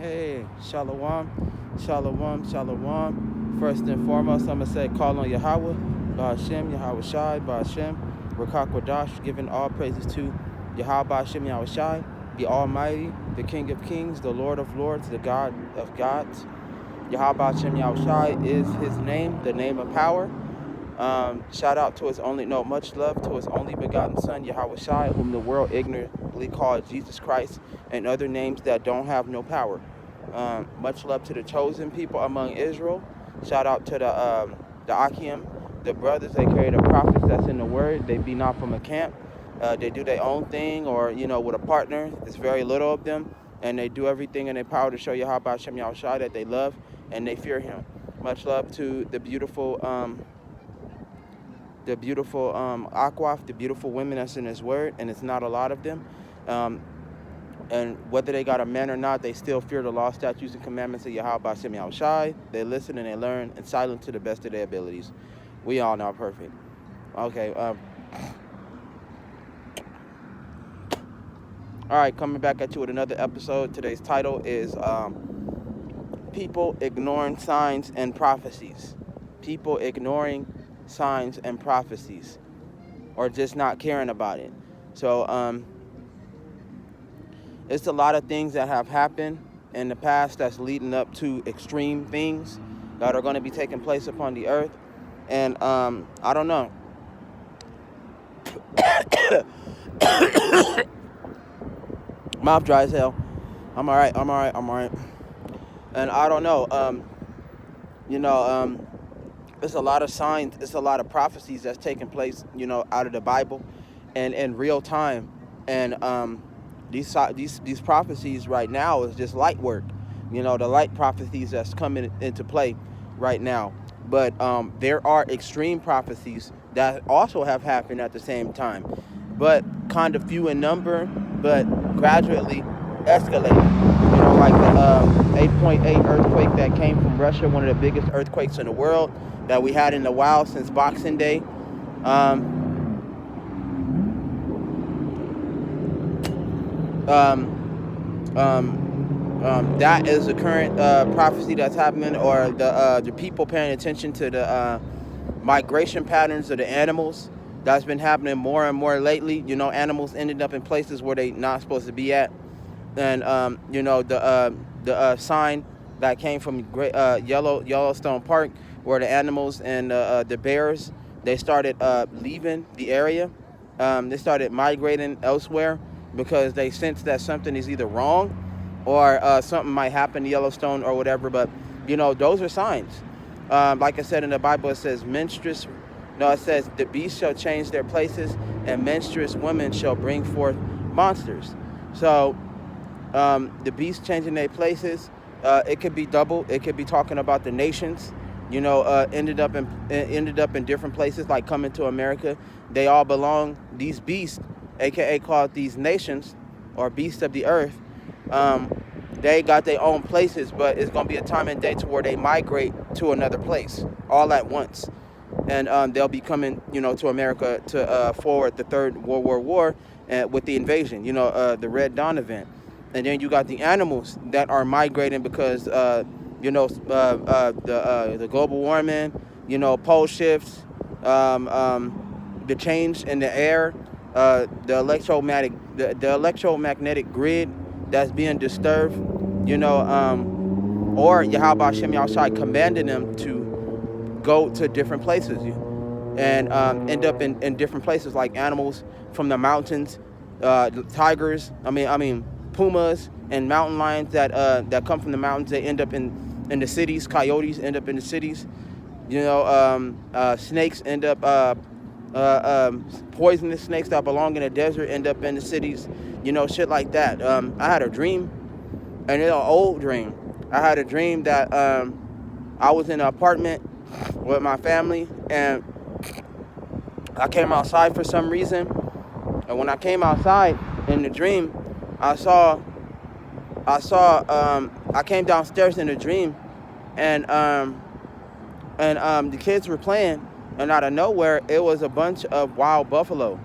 Hey, Shalom, Shalom, Shalom. First and foremost, I'm going to say, call on Yahweh, Ba'ashem, Yahweh Shai, Ba'ashem, Rakak Wadash, giving all praises to Yahweh Ba'ashem, Yahweh Shai, the Almighty, the King of Kings, the Lord of Lords, the God of Gods. Yahweh Ba'ashem, Yahweh Shai is his name, the name of power. Shout out to much love to his only begotten son, Yahweh Shai, whom the world ignorantly called Jesus Christ, and other names that don't have no power. Much love to the chosen people among Israel. Shout out to the Akim, the brothers. They carry the prophets that's in the word. They be not from a camp. They do their own thing, or with a partner. There's very little of them, and they do everything in their power to show Yahweh Hashem Yahweh Shai that they love and they fear him. Much love to the beautiful Akwaf, the beautiful women that's in his word, and it's not a lot of them. And whether they got a man or not, they still fear the law, statutes, and commandments of Yahweh Ba'ashem Yahweh Shai. They listen and they learn and silent to the best of their abilities. We all not perfect. Okay. All right, coming back at you with another episode. Today's title is People Ignoring Signs and Prophecies. People ignoring signs and prophecies, or just not caring about it. So it's a lot of things that have happened in the past that's leading up to extreme things that are going to be taking place upon the earth. And I don't know. Mouth dry as hell. I'm all right. And I don't know. There's a lot of signs, it's a lot of prophecies that's taking place, out of the Bible and in real time. And these prophecies right now is just light work, the light prophecies that's coming into play right now. But there are extreme prophecies that also have happened at the same time, but kind of few in number, but gradually escalating. Like the 8.8 earthquake that came from Russia, one of the biggest earthquakes in the world that we had in a while since Boxing Day. That is the current prophecy that's happening, or the people paying attention to the migration patterns of the animals. That's been happening more and more lately. Animals ended up in places where they not supposed to be at. And the sign that came from Yellowstone Park, where the animals and the bears, they started leaving the area. They started migrating elsewhere because they sense that something is either wrong or something might happen to Yellowstone or whatever. But those are signs. Like I said in the Bible, it says it says the beasts shall change their places, and menstruous women shall bring forth monsters. So the beasts changing their places, it could be double. It could be talking about the nations, ended up in different places, like coming to America. They all belong. These beasts, aka called these nations or beasts of the earth, they got their own places, but it's gonna be a time and day to where they migrate to another place all at once. And they'll be coming, to America to forward the Third World War with the invasion, the Red Dawn event. And then you got the animals that are migrating because, the global warming, pole shifts, the change in the air, the electromagnetic grid that's being disturbed, or Yahweh Hashem Yahweh Shai commanding them to go to different places and end up in different places, like animals from the mountains, tigers, pumas and mountain lions that come from the mountains. They end up in the cities. Coyotes end up in the cities. Snakes end up poisonous snakes that belong in the desert end up in the cities. Shit like that. I had a dream, and it's an old dream. I had a dream that I was in an apartment with my family, and I came outside for some reason. And when I came outside in the dream, I came downstairs in the dream, and the kids were playing, and out of nowhere, it was a bunch of wild buffalo.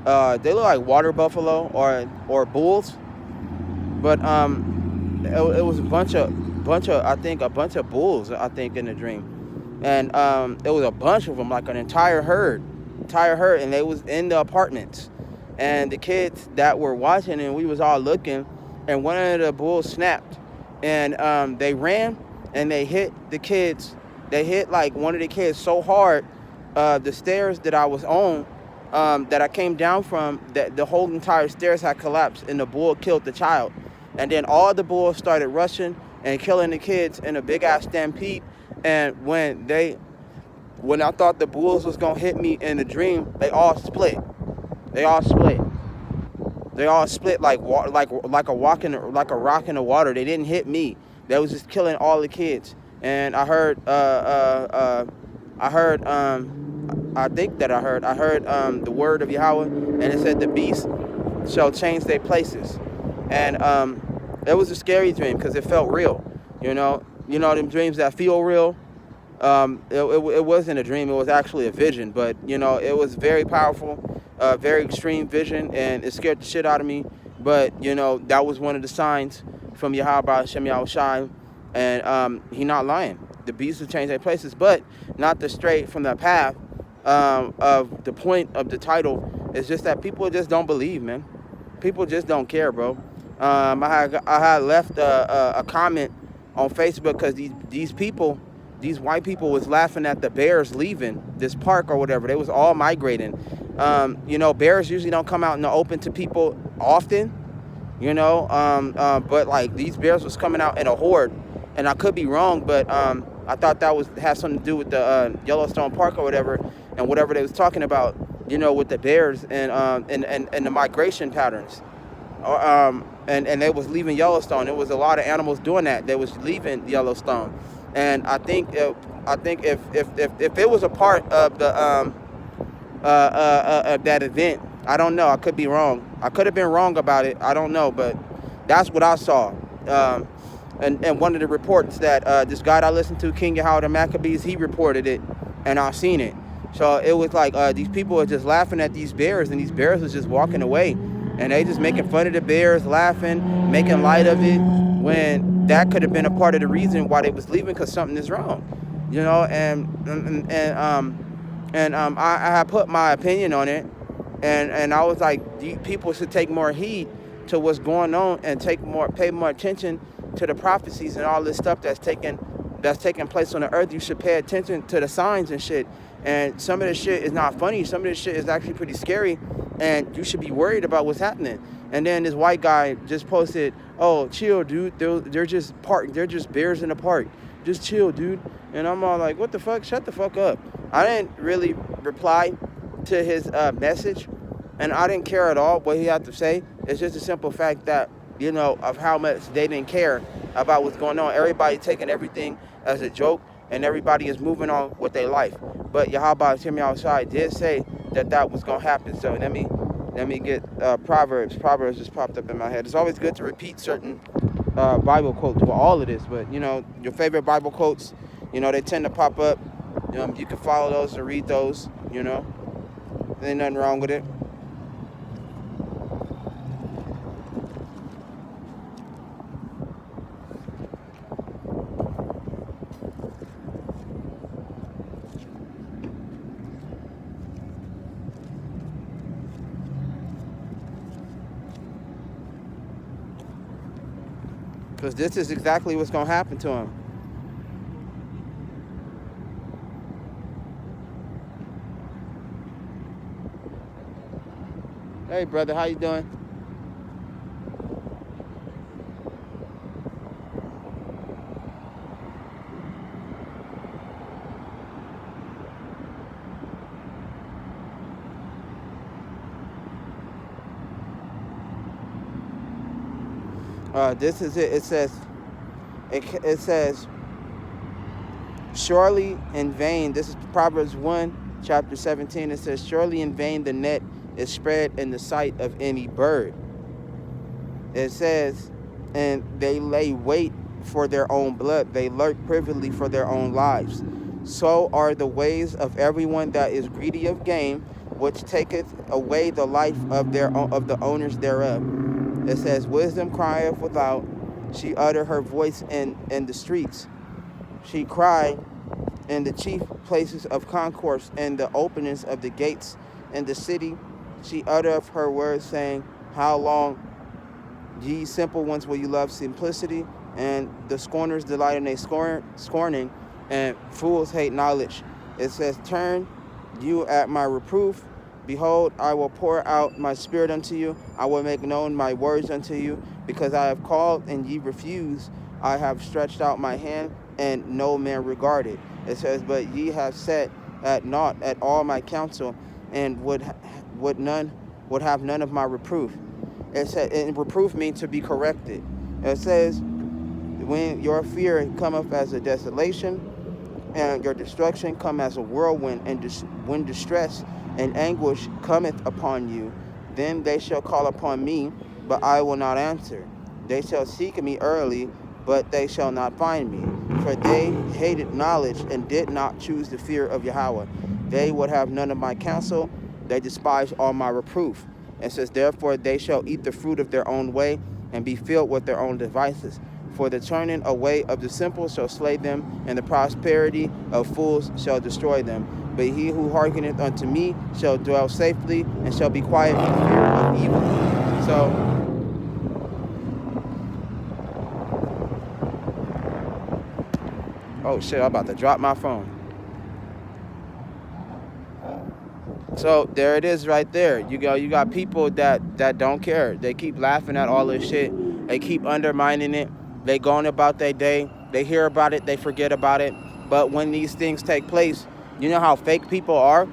They look like water buffalo or bulls, But it was a bunch of I think a bunch of bulls, I think, in the dream, and it was a bunch of them, like an entire herd, and they was in the apartments, and the kids that were watching, and we was all looking, and one of the bulls snapped, and they ran, and they hit the kids. They hit like one of the kids so hard, the stairs that I was on, that I came down from, that the whole entire stairs had collapsed, and the bull killed the child. And then all the bulls started rushing and killing the kids in a big ass stampede. And when I thought the bulls was gonna hit me in the dream, they all split. They all split. They all split like a rock in the water. They didn't hit me. They was just killing all the kids. And I heard I think that I heard the word of Yahweh, and it said the beast shall change their places. And it was a scary dream because it felt real. Them dreams that feel real. It wasn't a dream; it was actually a vision. But it was very powerful, very extreme vision, and it scared the shit out of me. But that was one of the signs from Yahweh Hashem Yahushai, and he not lying. The beasts will change their places, but not to stray from the path. Of the point of the title is just that people just don't believe, man. People just don't care, bro. I had left a comment on Facebook because these white people was laughing at the bears leaving this park or whatever. They was all migrating. Bears usually don't come out in the open to people often, but like these bears was coming out in a horde, and I could be wrong, but I thought that had something to do with the Yellowstone Park or whatever, and whatever they was talking about, with the bears and the migration patterns. And they was leaving Yellowstone. There was a lot of animals doing that. They was leaving Yellowstone, and I think if it was a part of the of that event, I don't know. I could be wrong. I could have been wrong about it. I don't know, but that's what I saw. And one of the reports that this guy I listened to, King Yahweh the Maccabees, he reported it, and I seen it. So it was like these people were just laughing at these bears, and these bears was just walking away. And they just making fun of the bears, laughing, making light of it, when that could have been a part of the reason why they was leaving, because something is wrong. I had put my opinion on it, and I was like, people should take more heed to what's going on and pay more attention to the prophecies and all this stuff that's taking place on the earth. You should pay attention to the signs and shit. And some of this shit is not funny. Some of this shit is actually pretty scary, and you should be worried about what's happening. And then this white guy just posted, "Oh, chill, dude. They're just bears in the park. Just chill, dude." And I'm all like, "What the fuck? Shut the fuck up." I didn't really reply to his message, and I didn't care at all what he had to say. It's just a simple fact that of how much they didn't care about what's going on. Everybody taking everything as a joke, and everybody is moving on with their life. But Yahweh Hashem Yahushai did say that was going to happen. So let me get Proverbs. Proverbs just popped up in my head. It's always good to repeat certain Bible quotes. Well, all of this, but your favorite Bible quotes, they tend to pop up. You can follow those and read those. There ain't nothing wrong with it. Because this is exactly what's going to happen to him. Hey, brother, how you doing? This is it. It says, surely in vain, this is Proverbs 1, chapter 17. It says, surely in vain the net is spread in the sight of any bird. It says, and they lay wait for their own blood. They lurk privily for their own lives. So are the ways of everyone that is greedy of gain, which taketh away the life of the owners thereof. It says, wisdom crieth without, she uttered her voice in the streets. She cried in the chief places of concourse, in the openings of the gates in the city. She uttered her words, saying, how long, ye simple ones, will you love simplicity? And the scorners delight in a scorning, and fools hate knowledge. It says, turn you at my reproof. Behold, I will pour out my spirit unto you. I will make known my words unto you. Because I have called, and ye refuse. I have stretched out my hand, and no man regarded. It says, but ye have set at naught at all my counsel, and would have none of my reproof. It said, and reproof means to be corrected. It says, when your fear cometh as a desolation, and your destruction come as a whirlwind, and when distress and anguish cometh upon you, then they shall call upon me, but I will not answer. They shall seek me early, but they shall not find me. For they hated knowledge, and did not choose the fear of Yahweh. They would have none of my counsel. They despise all my reproof. It says, therefore they shall eat the fruit of their own way, and be filled with their own devices. For the turning away of the simple shall slay them, and the prosperity of fools shall destroy them. But he who hearkeneth unto me shall dwell safely, and shall be quiet from fear of evil. So, oh shit, I'm about to drop my phone. So there it is right there. You got people that don't care. They keep laughing at all this shit. They keep undermining it. They going about their day. They hear about it. They forget about it. But when these things take place, you know how fake people are?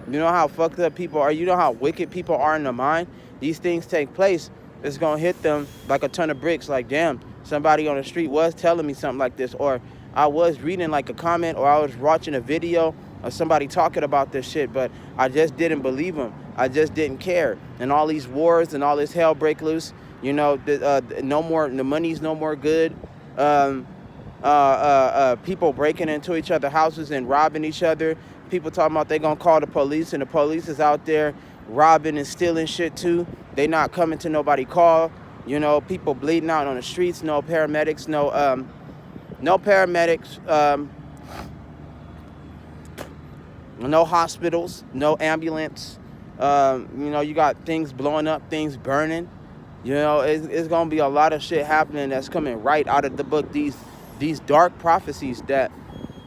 You know how fucked up people are? You know how wicked people are in the mind? These things take place. It's going to hit them like a ton of bricks. Like, damn, somebody on the street was telling me something like this. Or I was reading like a comment, or I was watching a video of somebody talking about this shit, but I just didn't believe them. I just didn't care. And all these wars and all this hell break loose. You know, no more. The money's no more good. People breaking into each other's houses and robbing each other. People talking about they gonna call the police, and the police is out there robbing and stealing shit too. They not coming to nobody call. You know, people bleeding out on the streets. No paramedics. No paramedics. No hospitals. No ambulance. You know, you got things blowing up, things burning. You know, it's going to be a lot of shit happening that's coming right out of the book. These dark prophecies that,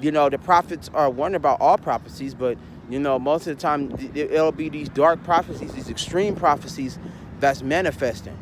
you know, the prophets are warned about all prophecies, but, you know, most of the time it'll be these dark prophecies, these extreme prophecies that's manifesting.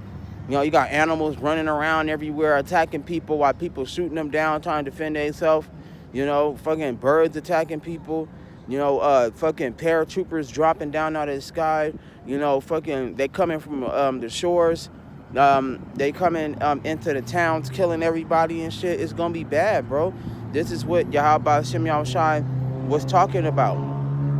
You know, you got animals running around everywhere attacking people while people shooting them down trying to defend themselves. You know, fucking birds attacking people. You know, fucking paratroopers dropping down out of the sky. You know, fucking they coming from the shores. They coming into the towns, killing everybody and shit. It's gonna be bad, bro. This is what Yahweh Hashem Yahushai was talking about.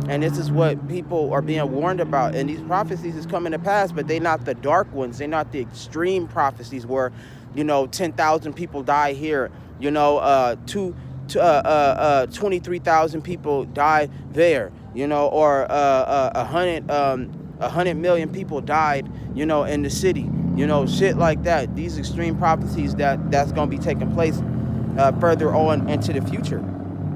And this is what people are being warned about. And these prophecies is coming to pass, but they're not the dark ones. They're not the extreme prophecies where, you know, 10,000 people die here. You know, 23,000 people die there. You know, or 100 million people died, you know, in the city. You know, shit like that. These extreme prophecies that's going to be taking place further on into the future.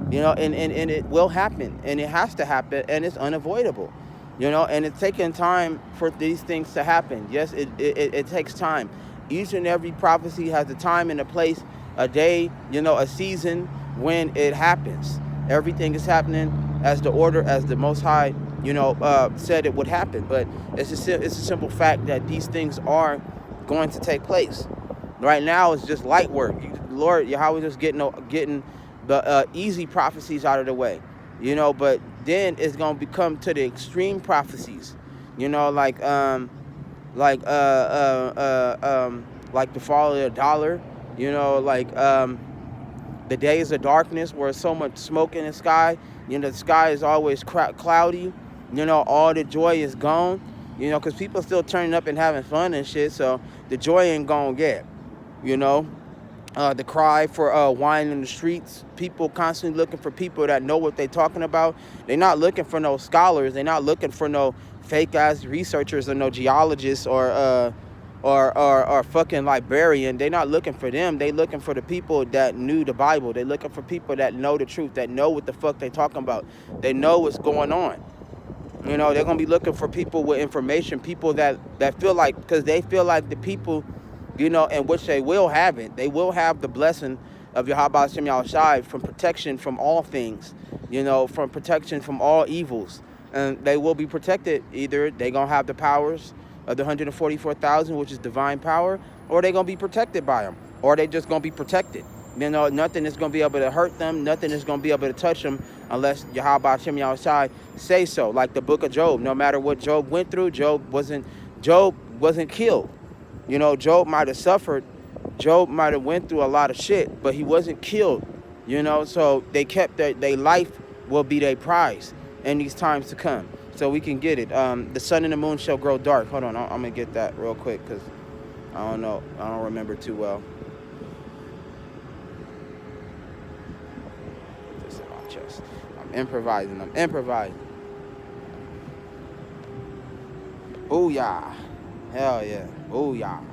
You know, and it will happen, and it has to happen, and it's unavoidable. You know, and it's taking time for these things to happen. Yes, it takes time. Each and every prophecy has a time and a place, a day, you know, a season when it happens. Everything is happening as the order, as the Most High, you know, said it would happen. But it's a simple fact that these things are going to take place. Right now, it's just light work. Lord Yahweh just getting the easy prophecies out of the way, you know. But then it's gonna become to the extreme prophecies, you know, like the fall of the dollar, you know, like the days of darkness where so much smoke in the sky. You know, the sky is always cloudy. You know, all the joy is gone. You know, because people still turning up and having fun and shit. So the joy ain't gone yet. You know, the cry for wine in the streets. People constantly looking for people that know what they're talking about. They're not looking for no scholars. They're not looking for no fake ass researchers or no geologists or or fucking librarian. They not looking for them. They looking for the people that knew the Bible. They looking for people that know the truth, that know what the fuck they talking about. They know what's going on. You know, they're gonna be looking for people with information, people that feel like, because they feel like the people, you know, in which they will have it. They will have the blessing of Yahweh Hashem Yahushai from protection from all things, you know, from protection from all evils. And they will be protected. Either they gonna have the powers of the 144,000, which is divine power, or they gonna be protected by them, or they just gonna be protected. You know, nothing is gonna be able to hurt them. Nothing is gonna be able to touch them unless Yahweh Hashem Yahushai say so. Like the book of Job. No matter what Job went through, Job wasn't killed. You know, Job might have suffered. Job might have went through a lot of shit, but he wasn't killed. You know, so they kept their life will be their prize in these times to come. So we can get it. The sun and the moon shall grow dark. Hold on, I'm gonna get that real quick because I don't know. I don't remember too well. This in my chest. I'm improvising. Booyah. Hell yeah. Booyah.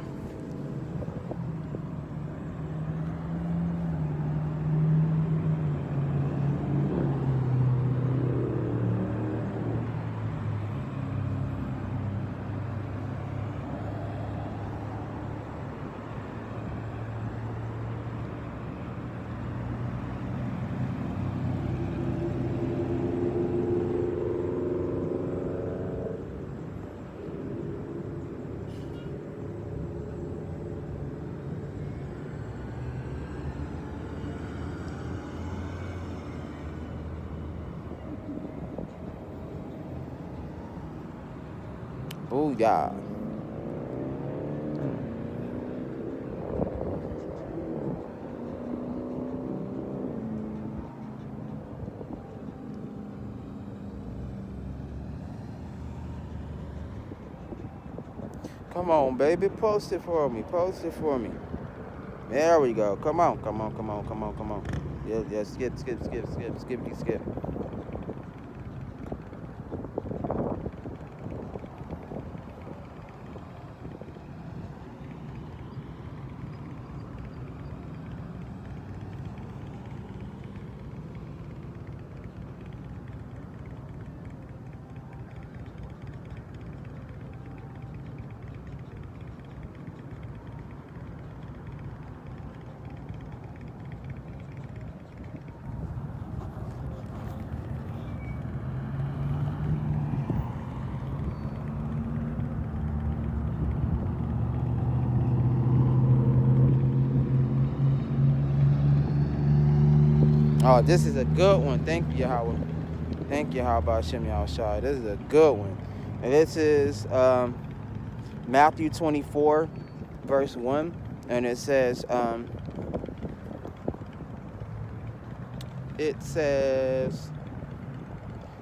Booyah. Come on, baby. Post it for me. There we go. Come on. Yeah, skip. Oh, this is a good one. Thank you, Yahweh. Thank you, Yahweh Hashem Yahushai. This is a good one. And this is Matthew 24, verse 1. And it says, and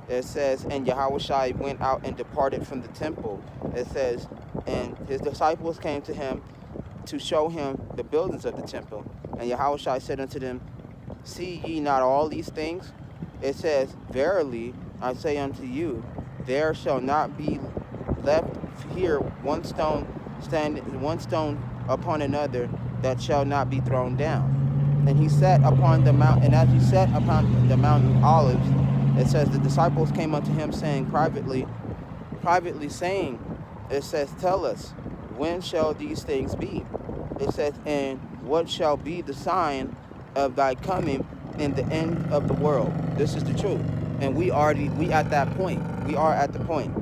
Yahushai went out and departed from the temple. It says, and his disciples came to him to show him the buildings of the temple. And Yahushai said unto them, see ye not all these things? It says, verily I say unto you, there shall not be left here one stone upon another that shall not be thrown down. And he sat upon the mount, and as he sat upon the Mount of Olives, it says the disciples came unto him saying privately saying, it says, tell us, when shall these things be? It says, and what shall be the sign of thy coming in the end of the world? This is the truth. And we at that point. We are at the point.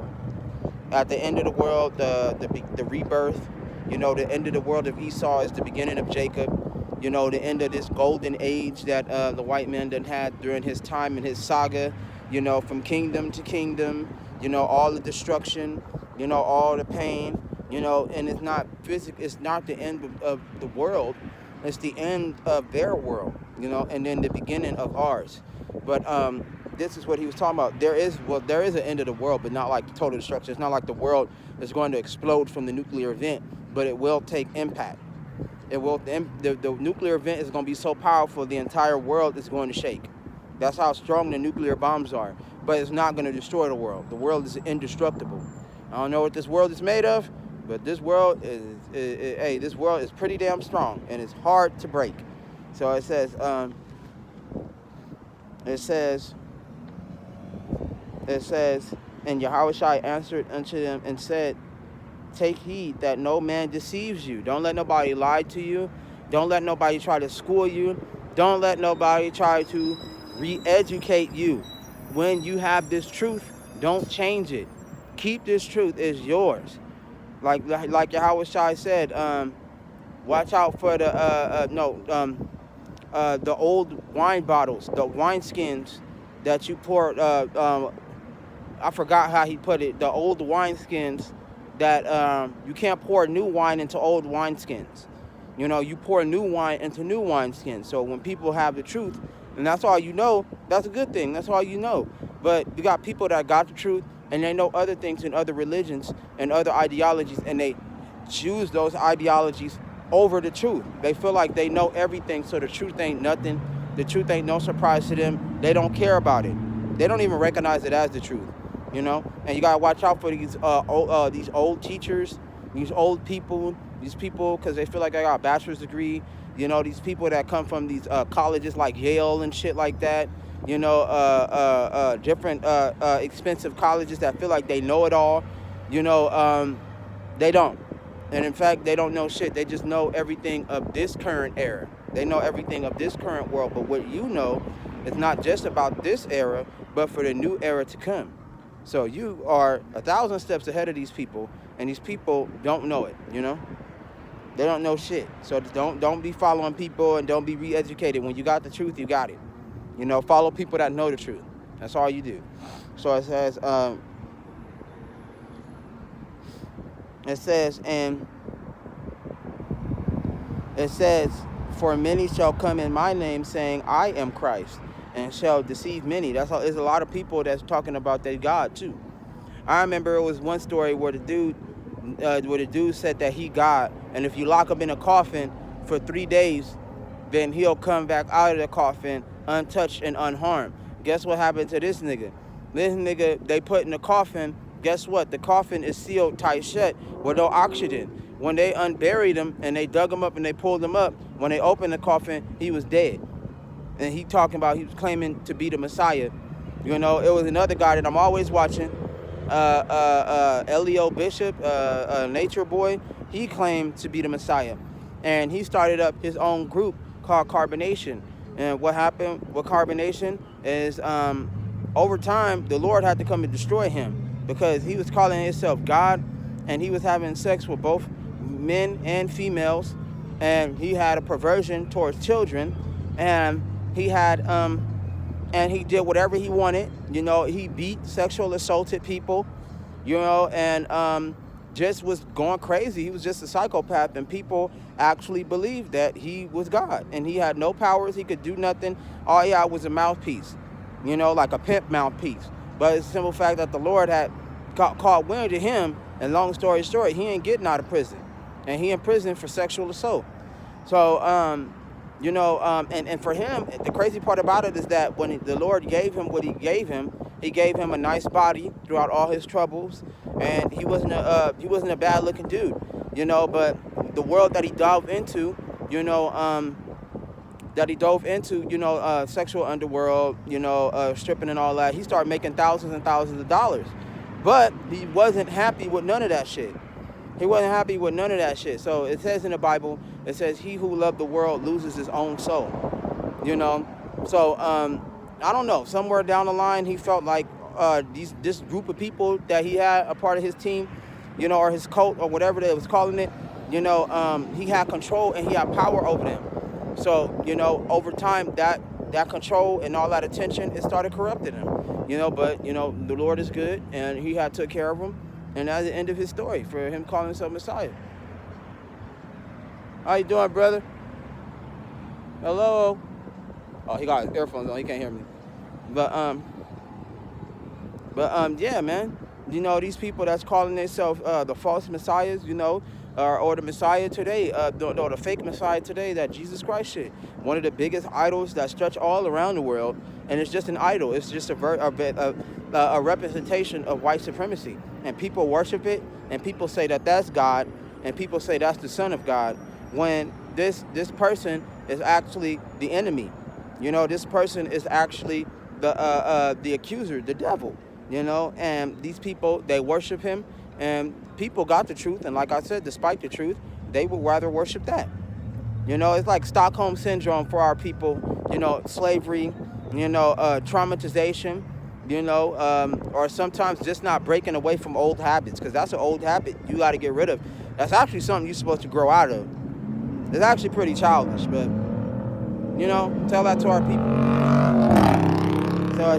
At the end of the world, the rebirth, you know, the end of the world of Esau is the beginning of Jacob. You know, the end of this golden age that the white man done had during his time in his saga, you know, from kingdom to kingdom, you know, all the destruction, you know, all the pain, you know, and it's not the end of the world. It's the end of their world, you know, and then the beginning of ours. But this is what he was talking about. There is an end of the world, but not like total destruction. It's not like the world is going to explode from the nuclear event, but it will take impact. The nuclear event is going to be so powerful, the entire world is going to shake. That's how strong the nuclear bombs are. But it's not going to destroy the world. The world is indestructible. I don't know what this world is made of, But this world hey, this world is pretty damn strong, and it's hard to break. So it says, it says, and Yahushua answered unto them and said, take heed that no man deceives you. Don't let nobody lie to you. Don't let nobody try to school you. Don't let nobody try to re-educate you. When you have this truth, don't change it. Keep this truth. It's yours. Like Yahushua said, watch out for the old wine bottles, the wine skins that you pour. I forgot how he put it. The old wine skins that you can't pour new wine into old wine skins. You know, you pour new wine into new wine skins. So when people have the truth, and that's all you know, that's a good thing. That's all you know. But you got people that got the truth, and they know other things in other religions and other ideologies, and they choose those ideologies over the truth. They feel like they know everything, so the truth ain't nothing. The truth ain't no surprise to them. They don't care about it. They don't even recognize it as the truth, you know? And you gotta watch out for these old teachers, these old people, these people, because they feel like they got a bachelor's degree, you know, these people that come from these colleges like Yale and shit like that, you know, different expensive colleges that feel like they know it all, you know, they don't. And in fact, they don't know shit. They just know everything of this current era. They know everything of this current world. But what you know is not just about this era, but for the new era to come. So you are 1,000 steps ahead of these people, and these people don't know it, you know? They don't know shit. So don't be following people, and don't be re-educated. When you got the truth, you got it. You know, follow people that know the truth. That's all you do. So it says, for many shall come in my name, saying, I am Christ, and shall deceive many. There's a lot of people that's talking about their God too. I remember it was one story where the dude said that he God, and if you lock him in a coffin for 3 days, then he'll come back out of the coffin untouched and unharmed. Guess what happened to this nigga? This nigga, they put in the coffin. Guess what? The coffin is sealed tight shut with no oxygen. When they unburied him and they dug him up and they pulled him up, when they opened the coffin, he was dead. And he was claiming to be the Messiah. You know, it was another guy that I'm always watching, Elio Bishop, Nature Boy. He claimed to be the Messiah. And he started up his own group called Carbonation. And what happened with Carbonation is over time, the Lord had to come and destroy him because he was calling himself God, and he was having sex with both men and females, and he had a perversion towards children, and he had and he did whatever he wanted. You know, he beat, sexual assaulted people, you know, and just was going crazy. He was just a psychopath, and people actually believed that he was God, and he had no powers. He could do nothing. All he had was a mouthpiece, you know, like a pimp mouthpiece. But it's the simple fact that the Lord had caught wind of him, and long story short, he ain't getting out of prison, and he in prison for sexual assault. So, you know, and for him, the crazy part about it is that when the Lord gave him what he gave him a nice body throughout all his troubles, and he wasn't a bad looking dude, you know. But the world that he dove into, you know, sexual underworld, you know, stripping and all that, he started making thousands and thousands of dollars. But he wasn't happy with none of that shit. He wasn't happy with none of that shit. So it says in the Bible, it says, he who loved the world loses his own soul, you know. So I don't know, somewhere down the line, he felt like this group of people that he had a part of his team, you know, or his cult or whatever they was calling it, you know, he had control and he had power over them. So, you know, over time, that control and all that attention, it started corrupting him, you know. But, you know, the Lord is good, and he had took care of him, and that's the end of his story for him calling himself Messiah. How you doing, brother? Hello? Oh, he got his earphones on. He can't hear me. But yeah, man. You know, these people that's calling themselves the false messiahs, you know, or the Messiah today, the fake Messiah today, that Jesus Christ shit. One of the biggest idols that stretch all around the world, and it's just an idol. It's just a representation of white supremacy, and people worship it, and people say that that's God, and people say that's the Son of God, when this person is actually the enemy. You know, this person is actually the accuser, the devil. You know, and these people, they worship him, and people got the truth, and like I said, despite the truth, they would rather worship that. You know, it's like Stockholm Syndrome for our people, you know, slavery, you know, traumatization, you know, or sometimes just not breaking away from old habits, because that's an old habit you got to get rid of. That's actually something you're supposed to grow out of. It's actually pretty childish, but, you know, tell that to our people. So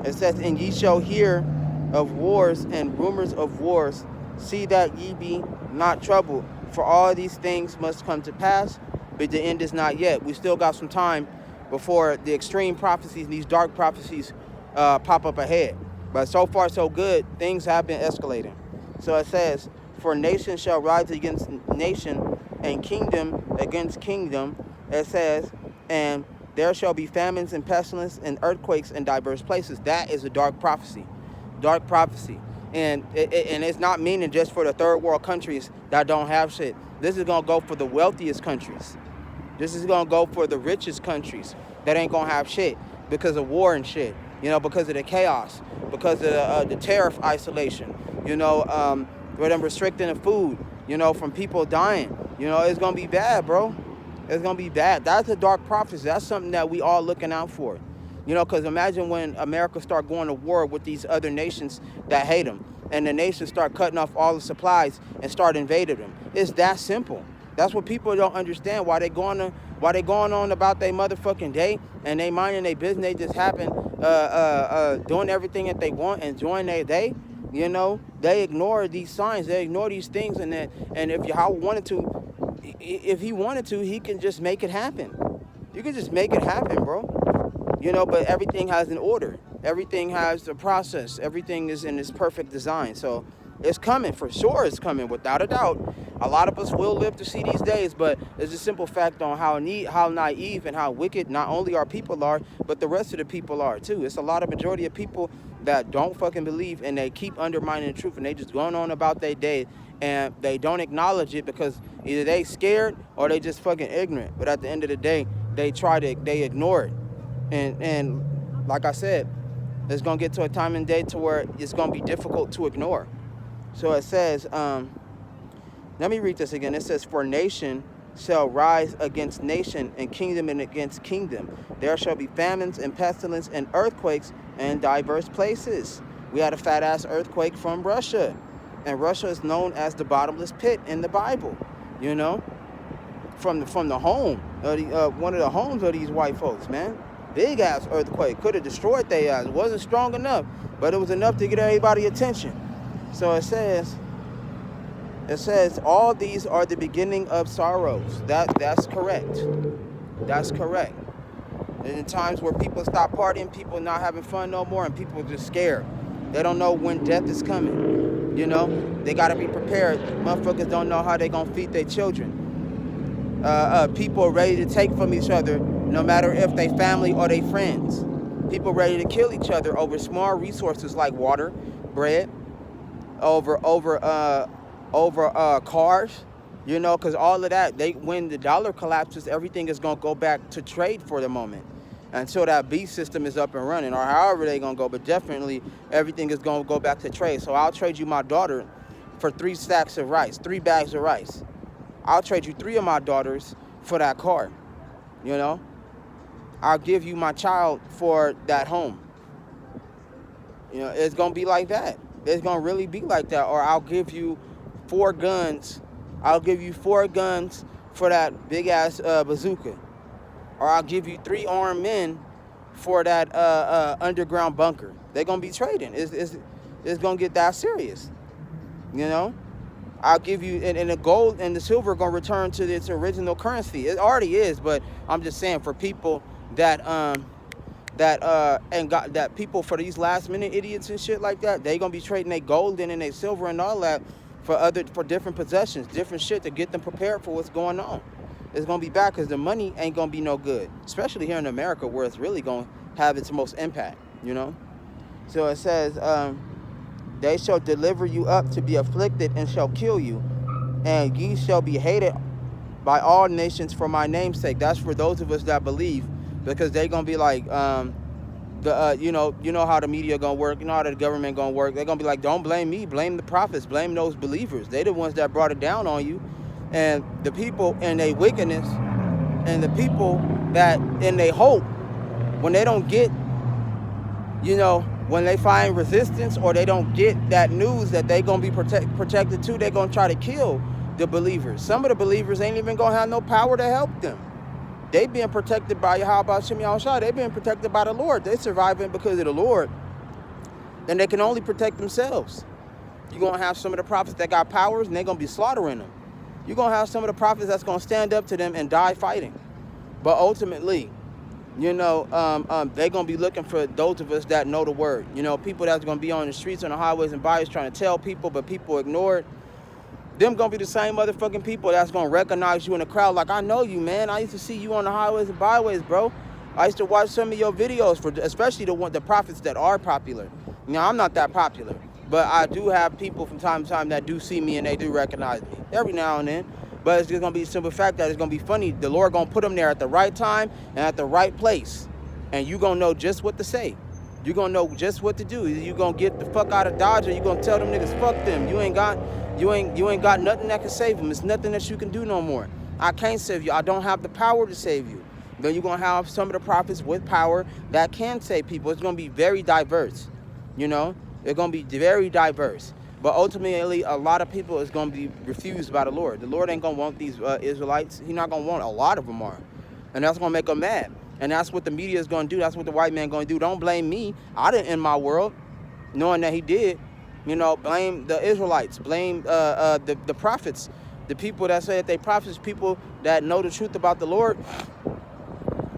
it says, and ye shall hear of wars and rumors of wars. See that ye be not troubled, for all these things must come to pass, but the end is not yet. We still got some time before the extreme prophecies, these dark prophecies, pop up ahead. But so far so good, things have been escalating. So it says, for nation shall rise against nation, and kingdom against kingdom. It says, and there shall be famines and pestilence and earthquakes in diverse places. That is a dark prophecy. Dark prophecy. And it's not meaning just for the third world countries that don't have shit. This is going to go for the wealthiest countries. This is going to go for the richest countries that ain't going to have shit because of war and shit. You know, because of the chaos, because of the tariff isolation. You know, with them restricting the food, you know, from people dying. You know, it's going to be bad, bro. It's going to be bad. That's a dark prophecy. That's something that we all looking out for. You know, because imagine when America start going to war with these other nations that hate them, and the nations start cutting off all the supplies and start invading them. It's that simple. That's what people don't understand. Why they going on about their motherfucking day, and they minding their business. They just happen doing everything that they want, enjoying their day. You know, they ignore these signs. They ignore these things, and if Yahweh wanted to, if he wanted to, he can just make it happen. You can just make it happen, bro. You know, but everything has an order. Everything has a process. Everything is in its perfect design. So it's coming, for sure it's coming, without a doubt. A lot of us will live to see these days, but it's a simple fact on how naive and how wicked not only our people are, but the rest of the people are too. It's a lot of majority of people that don't fucking believe, and they keep undermining the truth, and they just going on about their day, and they don't acknowledge it because either they scared or they just fucking ignorant. But at the end of the day, they ignore it. And like I said, it's going to get to a time and day to where it's going to be difficult to ignore. So it says, let me read this again. It says, for nation shall rise against nation, and kingdom against kingdom. There shall be famines and pestilence and earthquakes in diverse places. We had a fat-ass earthquake from Russia. And Russia is known as the bottomless pit in the Bible, you know, from the home, one of the homes of these white folks, man. Big ass earthquake, could have destroyed their ass. It wasn't strong enough, but it was enough to get everybody attention. So it says all these are the beginning of sorrows. That's correct. That's correct. And in times where people stop partying, people not having fun no more, and people just scared. They don't know when death is coming. You know, they gotta be prepared. Motherfuckers don't know how they gonna feed their children. People are ready to take from each other, no matter if they family or they friends. People ready to kill each other over small resources like water, bread, over cars, you know, because all of that, when the dollar collapses, everything is going to go back to trade for the moment until that beast system is up and running, or however they're going to go, but definitely everything is going to go back to trade. So I'll trade you my daughter for 3 bags of rice. I'll trade you 3 of my daughters for that car, you know. I'll give you my child for that home. You know, it's going to be like that. It's going to really be like that. Or I'll give you 4 guns. I'll give you 4 guns for that big-ass bazooka. Or I'll give you 3 armed men for that underground bunker. They're going to be trading. It's going to get that serious. You know? I'll give you, and the gold and the silver are going to return to its original currency. It already is, but I'm just saying for people that that people, for these last minute idiots and shit like that, they gonna be trading their gold and their silver and all that for different possessions, different shit to get them prepared for what's going on. It's gonna be bad because the money ain't gonna be no good, especially here in America where it's really gonna have its most impact, you know. So it says, they shall deliver you up to be afflicted and shall kill you, and ye shall be hated by all nations for my name's sake. That's for those of us that believe, because they gonna be like, you know how the media gonna work, you know how the government gonna work. They're gonna be like, don't blame me, blame the prophets, blame those believers. They the ones that brought it down on you. And the people in their wickedness, and the people that in their hope, when they don't get, you know, when they find resistance or they don't get that news that they gonna be protected too, they gonna try to kill the believers. Some of the believers ain't even gonna have no power to help them. They being protected by Yahweh Shem Yahushua. They being protected by the Lord. They surviving because of the Lord. Then they can only protect themselves. You're gonna have some of the prophets that got powers and they're gonna be slaughtering them. You're gonna have some of the prophets that's gonna stand up to them and die fighting. But ultimately, you know, they're gonna be looking for those of us that know the word. You know, people that's gonna be on the streets, on the highways and byways trying to tell people, but people ignore it. Them gonna be the same motherfucking people that's gonna recognize you in the crowd. Like, I know you, man. I used to see you on the highways and byways, bro. I used to watch some of your videos, especially the prophets that are popular. Now, I'm not that popular, but I do have people from time to time that do see me and they do recognize me every now and then. But it's just gonna be a simple fact that it's gonna be funny. The Lord gonna put them there at the right time and at the right place, and you gonna know just what to say. You gonna know just what to do. You gonna get the fuck out of Dodge, or you gonna tell them niggas fuck them. You ain't got nothing that can save them. It's nothing that you can do no more. I can't save you. I don't have the power to save you. Then you're gonna have some of the prophets with power that can save people. It's gonna be very diverse. You know, it's gonna be very diverse. But ultimately, a lot of people is going to be refused by the Lord. The Lord ain't going to want these Israelites. He's not going to want a lot of them are. And that's going to make them mad. And that's what the media is going to do. That's what the white man going to do. Don't blame me. I didn't end my world, knowing that he did. You know, blame the Israelites. Blame the prophets. The people that say that they prophets, people that know the truth about the Lord.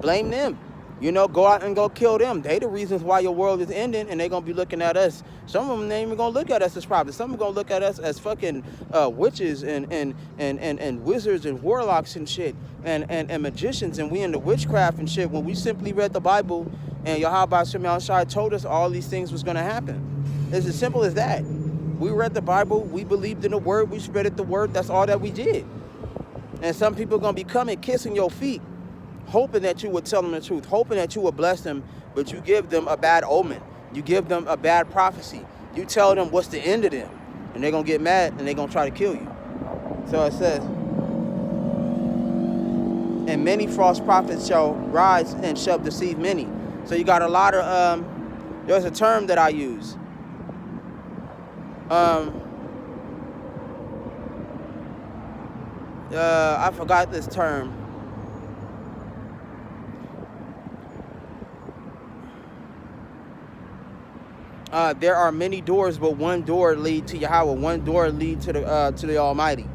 Blame them. You know, go out and go kill them. They the reasons why your world is ending, and they gonna be looking at us. Some of them ain't even gonna look at us as prophets. Some of them gonna look at us as fucking witches and wizards and warlocks and shit and magicians, and we into witchcraft and shit. When we simply read the Bible and Yahweh Shem Yahushua told us all these things was gonna happen. It's as simple as that. We read the Bible, we believed in the word, we spreaded the word. That's all that we did. And some people gonna be coming kissing your feet, hoping that you would tell them the truth, hoping that you would bless them, but you give them a bad omen. You give them a bad prophecy. You tell them what's the end of them, and they're going to get mad, and they're going to try to kill you. So it says, and many false prophets shall rise and shall deceive many. So you got a lot of, there's a term that I use. I forgot this term. There are many doors, but one door lead to Yahweh. One door lead to the Almighty.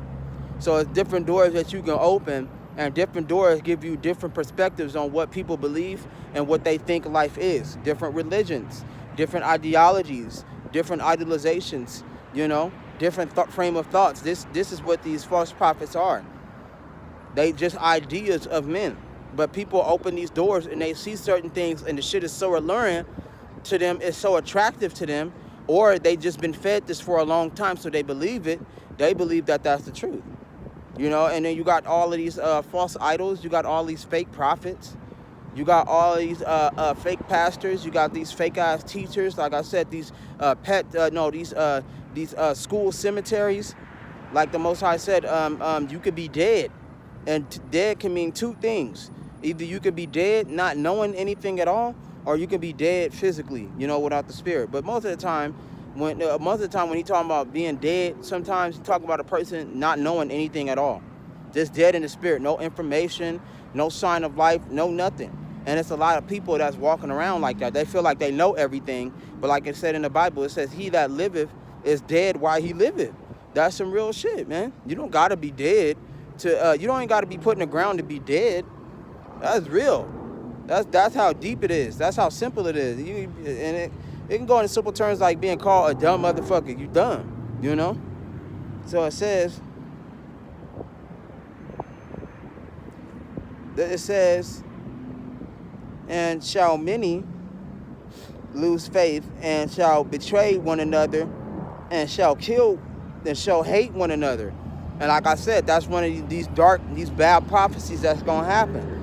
So it's different doors that you can open, and different doors give you different perspectives on what people believe and what they think life is. Different religions, different ideologies, different idolizations. You know, different frame of thoughts. This is what these false prophets are. They just ideas of men. But people open these doors and they see certain things, and the shit is so alluring to them, it's so attractive to them, or they just been fed this for a long time, so they believe it. They believe that that's the truth, you know. And then you got all of these false idols. You got all these fake prophets. You got all these fake pastors. You got these fake ass teachers. Like I said, these these school cemeteries. Like the Most High said, you could be dead, and dead can mean two things. Either you could be dead, not knowing anything at all, or you can be dead physically, you know, without the spirit. But most of the time, when he talking about being dead, sometimes he talking about a person not knowing anything at all, just dead in the spirit, no information, no sign of life, no nothing. And it's a lot of people that's walking around like that. They feel like they know everything, but like it said in the Bible, it says, "He that liveth is dead while he liveth." That's some real shit, man. You don't gotta be dead to. You don't even gotta be put in the ground to be dead. That's real. That's how deep it is. That's how simple it is. It can go in simple terms like being called a dumb motherfucker. You dumb, you know? So it says, and shall many lose faith, and shall betray one another, and shall kill, and shall hate one another. And like I said, that's one of these bad prophecies that's gonna happen.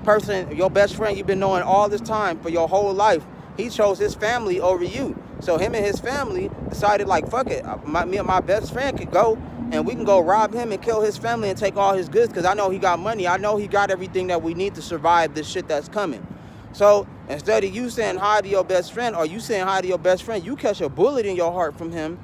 Person, your best friend you've been knowing all this time for your whole life, he chose his family over you. So him and his family decided, like, fuck it, me and my best friend could go and we can go rob him and kill his family and take all his goods, because I know he got money. I know he got everything that we need to survive this shit that's coming. So instead of you saying hi to your best friend, or you saying hi to your best friend, you catch a bullet in your heart from him,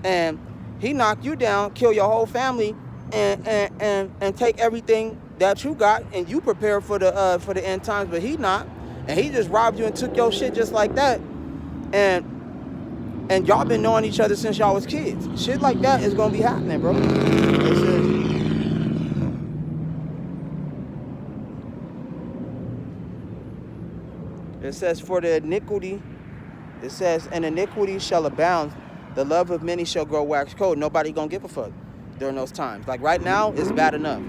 and he knock you down, kill your whole family, and take everything that you got, and you prepare for the end times, but he not, and he just robbed you and took your shit just like that, and y'all been knowing each other since y'all was kids. Shit like that is gonna be happening, bro. It says, for the iniquity, it says, and iniquity shall abound, the love of many shall grow wax cold. Nobody gonna give a fuck during those times. Like right now, it's bad enough.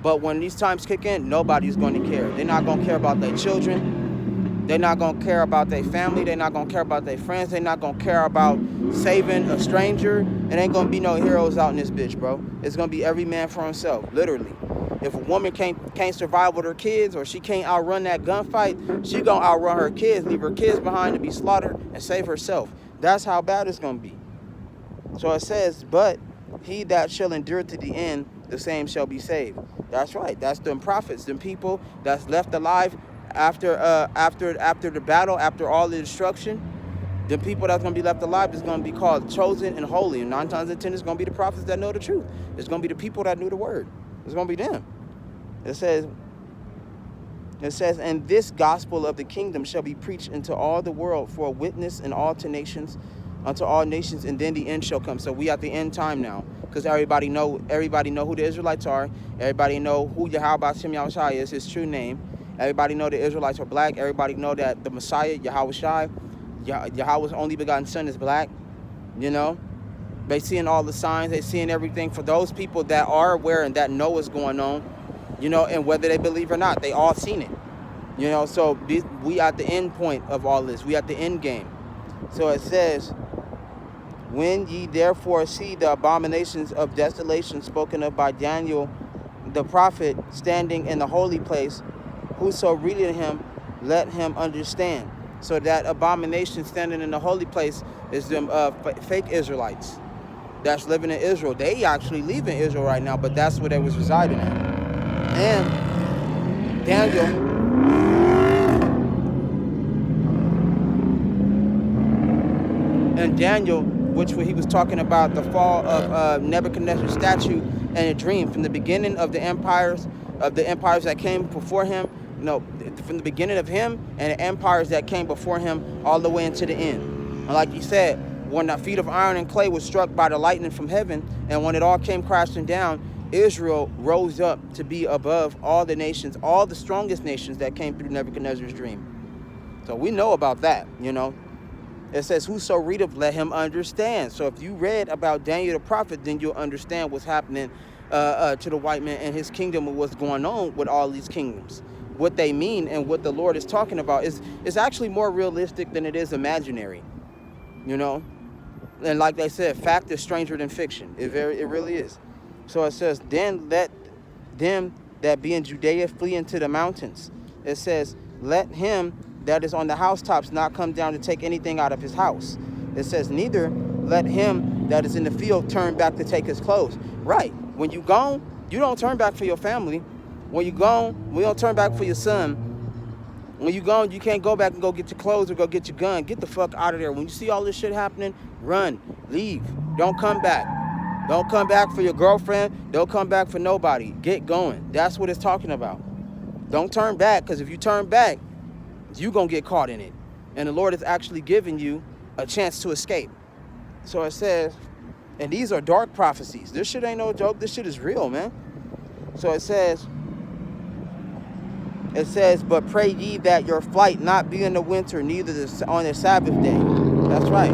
But when these times kick in, nobody's going to care. They're not going to care about their children. They're not going to care about their family. They're not going to care about their friends. They're not going to care about saving a stranger. It ain't going to be no heroes out in this bitch, bro. It's going to be every man for himself, literally. If a woman can't survive with her kids, or she can't outrun that gunfight, she going to outrun her kids, leave her kids behind to be slaughtered, and save herself. That's how bad it's going to be. So it says, but he that shall endure to the end, the same shall be saved. That's right. That's them prophets, them people that's left alive after the battle, after all the destruction. The people that's going to be left alive is going to be called chosen and holy. And 9 times out of 10, it's going to be the prophets that know the truth. It's going to be the people that knew the word. It's going to be them. It says, and this gospel of the kingdom shall be preached into all the world for a witness and unto all nations, and then the end shall come. So we at the end time now, because everybody know who the Israelites are. Everybody know who Yahweh Shem Yahushai is, his true name. Everybody know the Israelites are black. Everybody know that the Messiah, Yahushai, Yahweh's only begotten son, is black. You know, they seeing all the signs, they seeing everything. For those people that are aware and that know what's going on, you know, and whether they believe or not, they all seen it. You know, so we at the end point of all this. We at the end game. So it says, when ye therefore see the abominations of desolation spoken of by Daniel the prophet standing in the holy place, whoso readeth him, let him understand. So that abomination standing in the holy place is them fake Israelites that's living in Israel. They actually leaving Israel right now, but that's where they was residing at. And Daniel, which he was talking about the fall of Nebuchadnezzar's statue and a dream from the beginning of the empires that came before him, you know, from the beginning of him and the empires that came before him all the way into the end. And like he said, when the feet of iron and clay was struck by the lightning from heaven, and when it all came crashing down, Israel rose up to be above all the nations, all the strongest nations that came through Nebuchadnezzar's dream. So we know about that, you know. It says, whoso readeth, let him understand. So if you read about Daniel the prophet, then you'll understand what's happening to the white man and his kingdom, and what's going on with all these kingdoms. What they mean and what the Lord is talking about is actually more realistic than it is imaginary, you know. And like they said, fact is stranger than fiction. It really is. So it says, then let them that be in Judea flee into the mountains. It says, let him that is on the housetops not come down to take anything out of his house. It says, neither let him that is in the field turn back to take his clothes. Right. When you gone, you don't turn back for your family. When you gone, we don't turn back for your son. When you gone, you can't go back and go get your clothes or go get your gun. Get the fuck out of there. When you see all this shit happening, run, leave. Don't come back. Don't come back for your girlfriend. Don't come back for nobody. Get going. That's what it's talking about. Don't turn back, because if you turn back, you're going to get caught in it. And the Lord is actually giving you a chance to escape. So it says, and these are dark prophecies. This shit ain't no joke. This shit is real, man. So it says, It says, but pray ye that your flight not be in the winter, neither on the Sabbath day. That's right.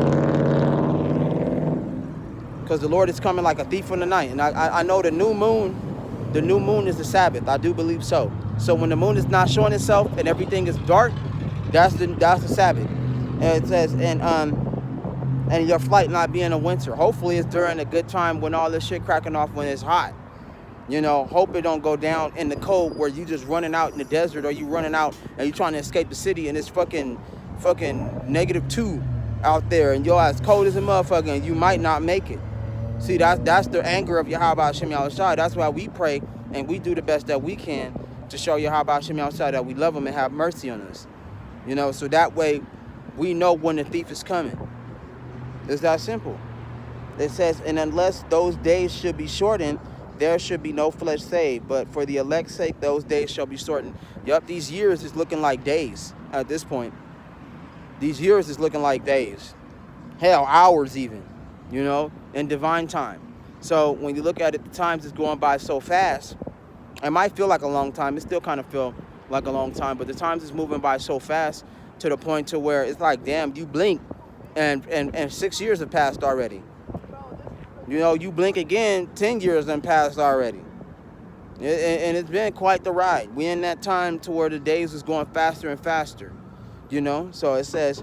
Because the Lord is coming like a thief in the night. And I know the new moon is the Sabbath. I do believe so. So when the moon is not showing itself and everything is dark, that's the Sabbath. And it says, and your flight not be in the winter. Hopefully it's during a good time when all this shit cracking off when it's hot. You know, hope it don't go down in the cold where you just running out in the desert, or you running out and you trying to escape the city and it's fucking -2 out there and your ass cold as a motherfucker and you might not make it. See, that's the anger of Yahweh Hashem Yahushua. That's why we pray and we do the best that we can to show Yahweh Hashem Yahushua that we love him and have mercy on us. You know, so that way we know when the thief is coming. It's that simple. It says, and unless those days should be shortened, there should be no flesh saved, but for the elect's sake, those days shall be shortened. Yup, these years is looking like days at this point. These years is looking like days. Hell, hours even, you know, in divine time. So when you look at it, the times is going by so fast. It might feel like a long time. It still kind of feel like a long time, but the times is moving by so fast to the point to where it's like, damn, you blink and 6 years have passed already. You know, you blink again, 10 years done passed already. And it's been quite the ride. We in that time to where the days is going faster and faster. You know, so it says,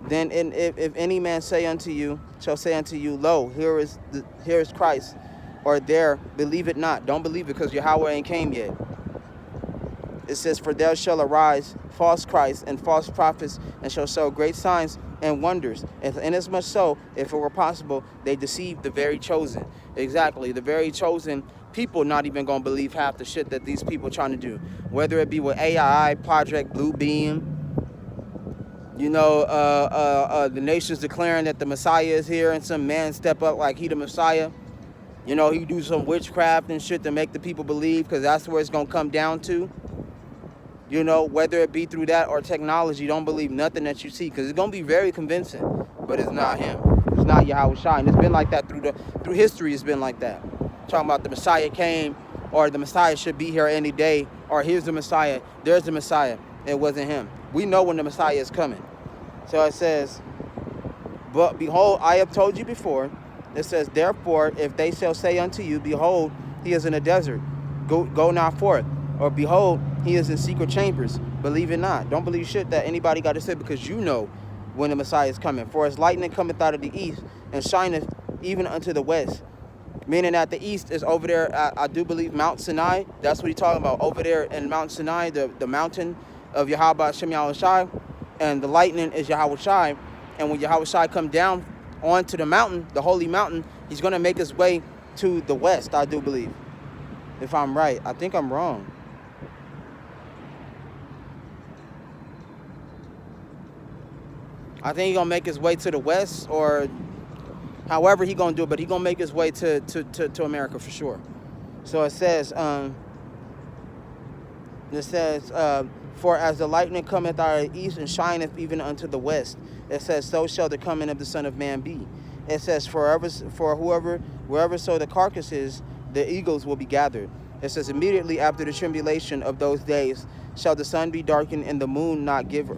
then if any man say unto you, shall say unto you, lo, here is Christ, or there, believe it not. Don't believe it because Yahweh ain't came yet. It says, for there shall arise false Christs and false prophets, and shall show great signs and wonders. And inasmuch so, if it were possible, they deceive the very chosen. Exactly, the very chosen people not even going to believe half the shit that these people trying to do. Whether it be with AI, Project Blue Beam, you know, the nations declaring that the Messiah is here and some man step up like he the Messiah. You know, he do some witchcraft and shit to make the people believe because that's where it's going to come down to. You know, whether it be through that or technology, don't believe nothing that you see because it's going to be very convincing, but it's not him. It's not Yahweh Shai. And it's been like that through history. It's been like that. Talking about the Messiah came, or the Messiah should be here any day, or here's the Messiah, there's the Messiah. It wasn't him. We know when the Messiah is coming. So it says, but behold, I have told you before. It says, therefore, if they shall say unto you, behold, he is in a desert, go not forth. Or behold, he is in secret chambers, believe it not. Don't believe shit that anybody got to say because you know when the Messiah is coming. For as lightning cometh out of the east and shineth even unto the west. Meaning that the east is over there, I do believe Mount Sinai. That's what he's talking about. Over there in Mount Sinai, the mountain of Yahweh Hashem Yahushai. And the lightning is Yahweh Shai. And when Yahweh Shai come down onto the mountain, the holy mountain, he's going to make his way to the west, I do believe. If I'm right. I think I'm wrong. I think he's going to make his way to the west, or however he going to do it, but he's going to make his way to America for sure. So it says, for as the lightning cometh out of the east and shineth even unto the west, it says, so shall the coming of the Son of Man be. It says, wherever so the carcass is, the eagles will be gathered. It says, immediately after the tribulation of those days shall the sun be darkened, and the moon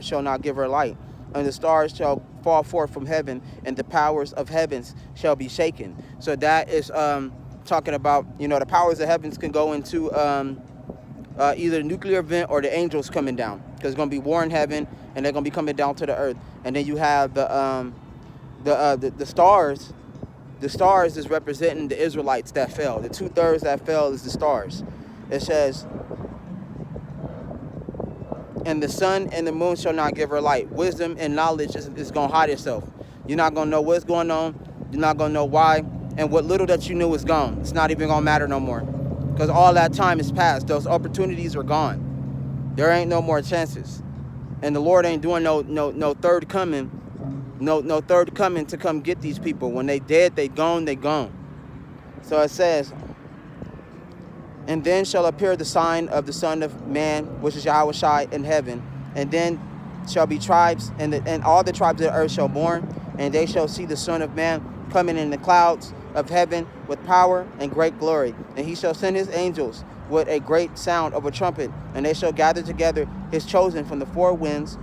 shall not give her light. And the stars shall fall forth from heaven, and the powers of heavens shall be shaken. So that is talking about, you know, the powers of heavens can go into either the nuclear event or the angels coming down, because it's going to be war in heaven, and they're going to be coming down to the earth. And then you have the stars. The stars is representing the Israelites that fell. The 2/3 that fell is the stars. It says, and the sun and the moon shall not give her light. Wisdom and knowledge is going to hide itself. You're not going to know what's going on. You're not going to know why. And what little that you knew is gone. It's not even going to matter no more. Because all that time is past. Those opportunities are gone. There ain't no more chances. And the Lord ain't doing no third coming. No third coming to come get these people. When they dead, they gone. So it says, and then shall appear the sign of the Son of Man, which is Yahweh Shai in heaven. And then shall be tribes, and all the tribes of the earth shall mourn, and they shall see the Son of Man coming in the clouds of heaven with power and great glory. And he shall send his angels with a great sound of a trumpet, and they shall gather together his chosen from the four winds,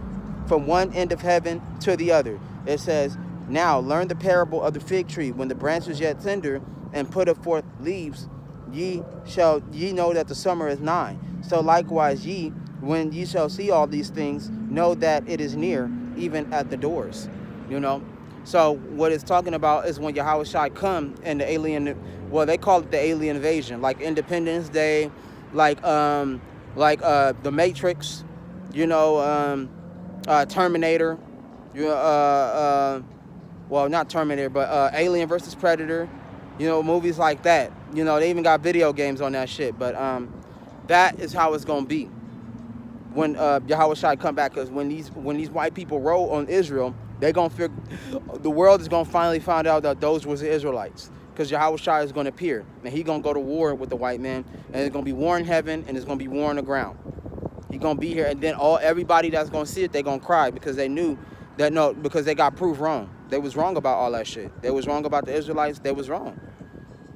from one end of heaven to the other. It says, now learn the parable of the fig tree. When the branch is yet tender and putteth forth leaves, ye know that the summer is nigh. So likewise ye, when ye shall see all these things, know that it is near, even at the doors. You know? So what it's talking about is when Yahweh Shai come and the alien, well, they call it the alien invasion, like Independence Day, like the Matrix, Terminator, well, not Terminator, but Alien versus Predator, movies like that. They even got video games on that shit. But that is how it's gonna be when Yahweh Shai come back. Because when these white people roll on Israel, they gonna figure, the world is gonna finally find out that those was the Israelites. Because Yahweh Shai is gonna appear, and he gonna go to war with the white man, and it's gonna be war in heaven, and it's gonna be war on the ground. He gonna be here, and then everybody that's gonna see it, they gonna cry because they knew that because they got proved wrong. They was wrong about all that shit. They was wrong about the Israelites. They was wrong,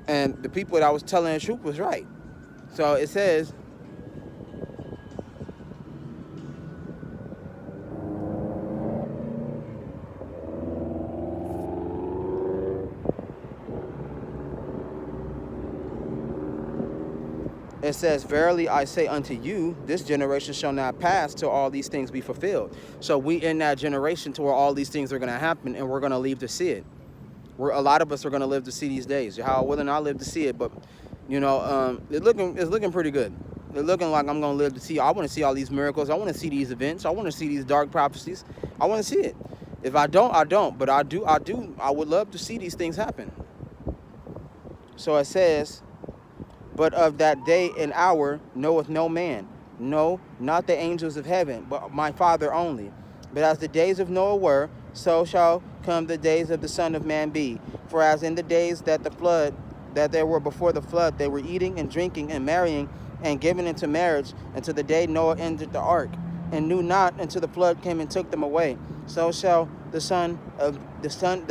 and the people that was telling the truth was right. So it says, verily I say unto you, this generation shall not pass till all these things be fulfilled. So we in that generation to where all these things are going to happen, and we're going to live to see it. A lot of us are going to live to see these days. How will I live to see it? But it's looking pretty good. It's looking like I'm going to live to see. I want to see all these miracles. I want to see these events. I want to see these dark prophecies. I want to see it. If I don't, I don't. But I do. I would love to see these things happen. So it says, but of that day and hour knoweth no man, no, not the angels of heaven, but my Father only. But as the days of Noah were, so shall come the days of the Son of Man be. For as in the days that there were before the flood, they were eating and drinking and marrying and giving into marriage until the day Noah entered the ark, and knew not until the flood came and took them away. So shall the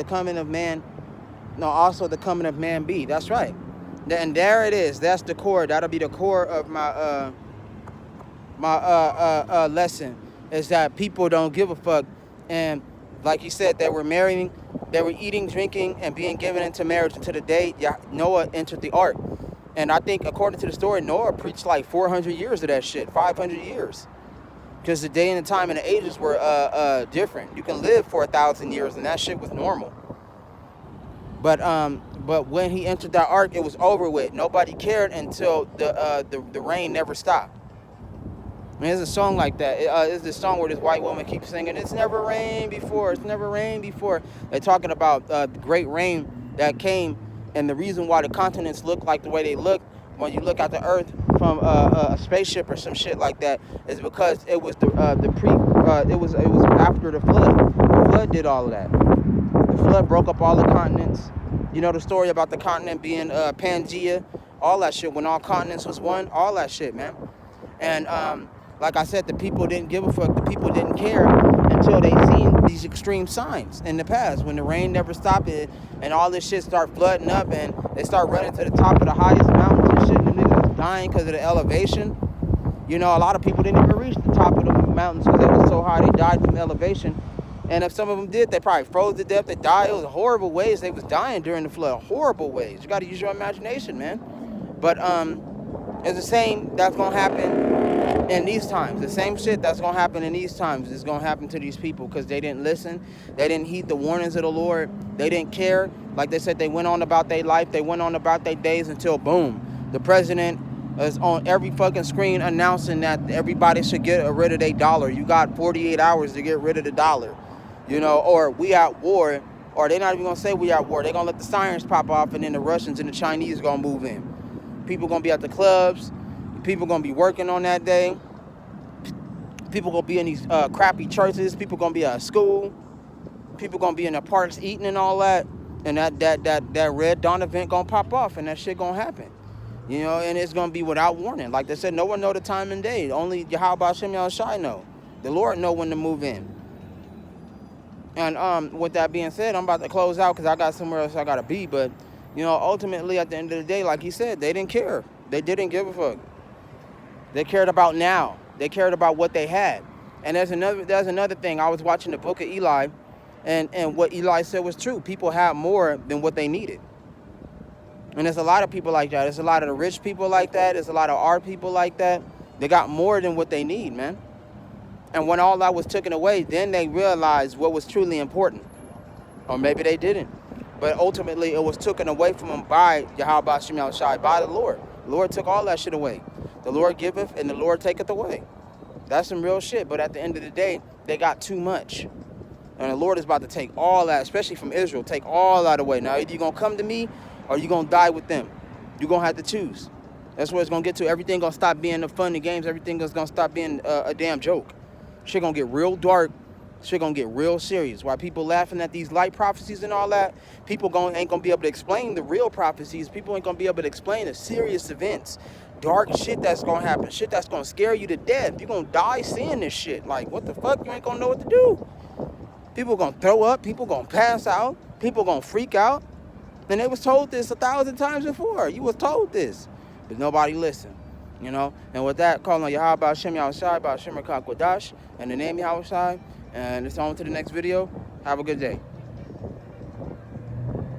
coming of man, no, also the coming of man be. That's right. And there it is. That's the core. That'll be the core of my lesson, is that people don't give a fuck. And like you said, they were marrying, they were eating, drinking, and being given into marriage until the day Noah entered the ark. And I think, according to the story, Noah preached like 400 years of that shit, 500 years. Because the day and the time and the ages were different. You can live for 1,000 years, and that shit was normal. But when he entered that ark, it was over with. Nobody cared until the rain never stopped. I mean, there's a song like that. It's the song where this white woman keeps singing, "It's never rained before. It's never rained before." They're talking about the great rain that came, and the reason why the continents look like the way they look when you look at the Earth from a spaceship or some shit like that is because it was it was after the flood. The flood did all of that. The flood broke up all the continents. You know the story about the continent being Pangea, all that shit. When all continents was one, all that shit, man. And like I said, the people didn't give a fuck. The people didn't care until they seen these extreme signs in the past, when the rain never stopped it, and all this shit start flooding up, and they start running to the top of the highest mountains and shit. And the niggas was dying because of the elevation. You know, a lot of people didn't even reach the top of the mountains because they were so high. They died from elevation. And if some of them did, they probably froze to death. They died. It was horrible ways they was dying during the flood. Horrible ways. You got to use your imagination, man. But it's the same that's going to happen in these times. The same shit that's going to happen in these times is going to happen to these people because they didn't listen. They didn't heed the warnings of the Lord. They didn't care. Like they said, they went on about their life. They went on about their days until, boom, the president is on every fucking screen announcing that everybody should get rid of their dollar. You got 48 hours to get rid of the dollar. You know, or we at war, or they're not even going to say we at war. They're going to let the sirens pop off, and then the Russians and the Chinese going to move in. People going to be at the clubs. People going to be working on that day. People going to be in these crappy churches. People going to be at school. People going to be in the parks eating and all that. And that Red Dawn event going to pop off, and that shit going to happen. You know, and it's going to be without warning. Like they said, no one know the time and day. Only Yahweh Hashem Yahushai know. The Lord know when to move in. And with that being said, I'm about to close out because I got somewhere else I got to be. But You know, ultimately, at the end of the day, like he said, they didn't care. They didn't give a fuck. They cared about now. They cared about what they had. And there's another thing. I was watching the book of Eli, and what Eli said was true. People had more than what they needed. And there's a lot of people like that. There's a lot of the rich people like that. There's a lot of our people like that. They got more than what they need, man. And when all that was taken away, then they realized what was truly important. Or maybe they didn't. But ultimately, it was taken away from them by Yahweh Shem Yahushai, by the Lord. The Lord took all that shit away. The Lord giveth and the Lord taketh away. That's some real shit. But at the end of the day, they got too much. And the Lord is about to take all that, especially from Israel, take all that away. Now, either you're going to come to me or you're going to die with them. You're going to have to choose. That's what it's going to get to. Everything going to stop being the fun and games. Everything is going to stop being a damn joke. Shit going to get real dark. Shit going to get real serious. While people laughing at these light prophecies and all that, people ain't going to be able to explain the real prophecies. People ain't going to be able to explain the serious events. Dark shit that's going to happen. Shit that's going to scare you to death. You're going to die seeing this shit. Like, what the fuck? You ain't going to know what to do. People going to throw up. People going to pass out. People going to freak out. And they was told this 1,000 times before. You was told this. But nobody listened. You know? And with that, calling on Yahweh Shem Yahushai, Ba'al Shem Rakah Kodash, and the name Yahushai. And it's on to the next video. Have a good day.